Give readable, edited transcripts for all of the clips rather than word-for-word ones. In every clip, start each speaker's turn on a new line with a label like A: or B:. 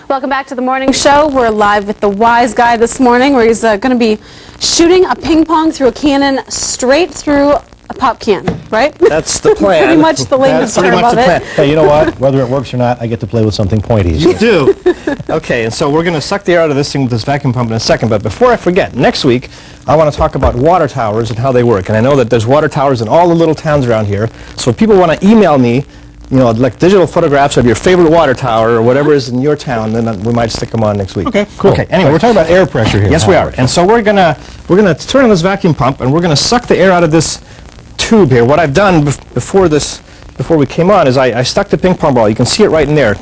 A: Welcome back to the morning show. We're live with the wise guy this morning, where he's going to be shooting a ping pong through a cannon straight through a pop can, right?
B: That's the plan.
A: Pretty much the layman's term of it.
C: Hey, you know what? Whether it works or not, I get to play with something pointy.
B: You do. Okay, and so we're going to suck the air out of this thing with this vacuum pump in a second. But before I forget, next week I want to talk about water towers and how they work. And I know that there's water towers in all the little towns around here. So if people want to email me, you know, like digital photographs of your favorite water tower or whatever is in your town, then we might stick them on next week.
C: Okay, cool.
B: Okay, anyway,
C: we're talking about air pressure here.
B: Yes, we are. And so we're gonna turn on this vacuum pump and we're gonna suck the air out of this tube here. What I've done before we came on is I stuck the ping pong ball. You can see it right in there.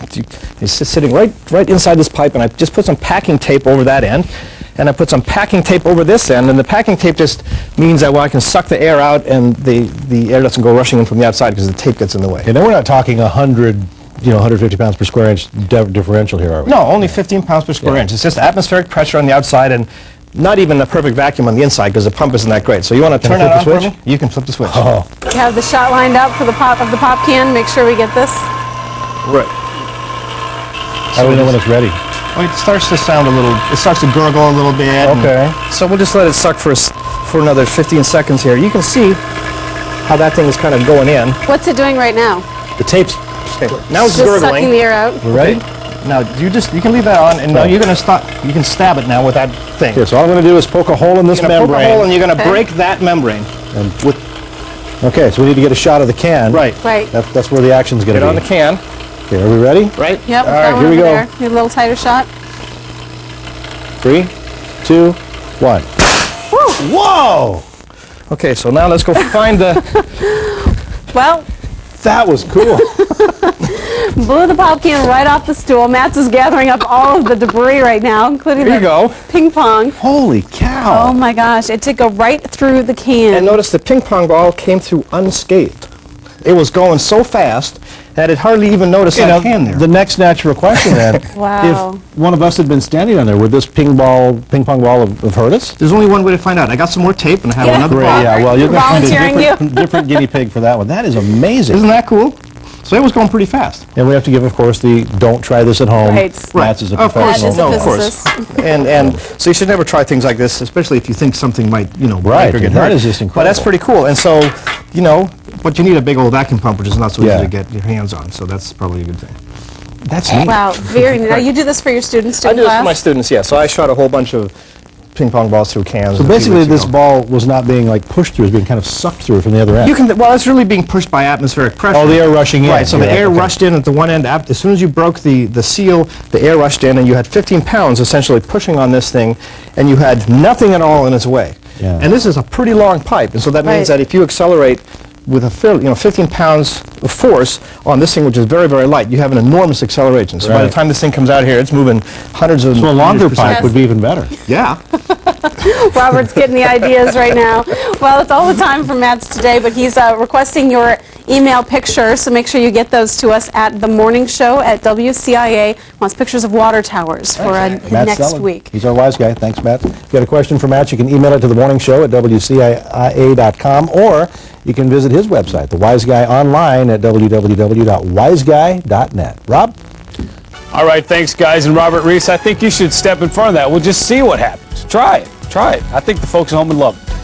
B: It's sitting right inside this pipe, and I just put some packing tape over that end. And I put some packing tape over this end, and the packing tape just means that I can suck the air out, and the air doesn't go rushing in from the outside because the tape gets in the way.
C: And then we're not talking 150 pounds per square inch differential here, are we?
B: No, only 15 pounds per square inch. It's just atmospheric pressure on the outside, and not even a perfect vacuum on the inside because the pump isn't that great. So you want to turn it on for me? You can flip the switch.
C: Oh.
A: We have the shot lined up for the pop can. Make sure we get this.
B: Right.
C: How do we know when it's ready?
B: Well, it starts to sound it starts to gurgle a little bit.
C: Okay.
B: So we'll just let it suck for another 15 seconds here. You can see how that thing is kind of going in.
A: What's it doing right now?
C: The tape's...
B: Okay. Now it's
A: Just
B: gurgling.
A: sucking the air out.
C: We're ready?
B: Okay. Now you can leave that on, and now you're going to stop. You can stab it now with that thing.
C: Okay, so all I'm going to do is poke a hole in this
B: You're going to
C: membrane.
B: poke a hole, and you're going to break that membrane.
C: And okay, so we need to get a shot of the can.
B: Right.
A: Right.
C: That's where the action's going to
B: Get
C: be.
B: on the can.
C: Okay, are we ready?
B: Right.
A: Yep.
C: All right,
A: that
C: here we
A: one
C: go.
A: over there. Need a little tighter shot.
C: 3, 2, 1. Whoa!
B: Okay, so now let's go find the...
A: Well,
C: That was cool.
A: blew the pop can right off the stool. Matt's is gathering up all of the debris right now, including
B: Here you
A: the
B: go.
A: ping pong.
C: Holy cow.
A: Oh my gosh, it did go right through the can.
B: And notice the ping pong ball came through unscathed. It was going so fast that it hardly even noticed that can there.
C: The next natural question then,
A: Wow.
C: if one of us had been standing on there, would this ping pong ball have hurt us?
B: There's only one way to find out. I got some more tape and I have
A: Yeah.
B: another
C: Great,
B: ball.
C: yeah, well, you're going to find
A: Volunteering
C: a different guinea pig for that one. That is amazing.
B: Isn't that cool? So it was going pretty fast.
C: And we have to give, of course, the don't try this at home.
A: Right.
C: Matt's is a
B: Of course.
C: professional.
A: That is a
B: No, of course.
A: physicist.
B: And so you should never try things like this, especially if you think something might,
C: Right,
B: break or get
C: that
B: hurt.
C: is just
B: But that's
C: incredible.
B: pretty cool. And so, but you need a big old vacuum pump, which is not so easy
C: Yeah.
B: to get your hands on. So that's probably a good thing. That's neat.
A: Wow, very neat. Now, you do this for your students,
B: I
A: in
B: do this
A: class?
B: for my students, yeah. So I shot a whole bunch of ping pong balls through cans.
C: So
B: a few
C: basically
B: weeks
C: this
B: ago.
C: ball was not being like pushed through, it was being kind of sucked through from the other end.
B: Well, it's really being pushed by atmospheric pressure.
C: Oh, the air rushing in.
B: Right, so the
C: Yeah,
B: air
C: okay.
B: rushed in at the one end. As soon as you broke the seal, the air rushed in, and you had 15 pounds essentially pushing on this thing, and you had nothing at all in its way.
C: Yeah.
B: And this is a pretty long pipe, and so that means
A: Right.
B: that if you accelerate with 15 pounds of force on this thing, which is very, very light, you have an enormous acceleration. So by the
C: Right.
B: time this thing comes out here, it's moving hundreds of
C: So a longer
B: meters per
C: pipe
B: second.
C: would be even better.
B: Yeah.
A: Robert's getting the ideas right now. Well, it's all the time for Matt's today, but he's requesting your email pictures, so make sure you get those to us at the morning show at WCIA. Wants pictures of water towers for
C: Matt
A: next
C: Sullivan.
A: week.
C: He's our wise guy. Thanks, Matt. If you got a question for Matt, you can email it to themorningshow at wcia.com, or you can visit his website, The Wise Guy, online at www.wiseguy.net. Rob?
D: All right, thanks, guys. And Robert Reese, I think you should step in front of that. We'll just see what happens. Try it. Try it. I think the folks at home would love it.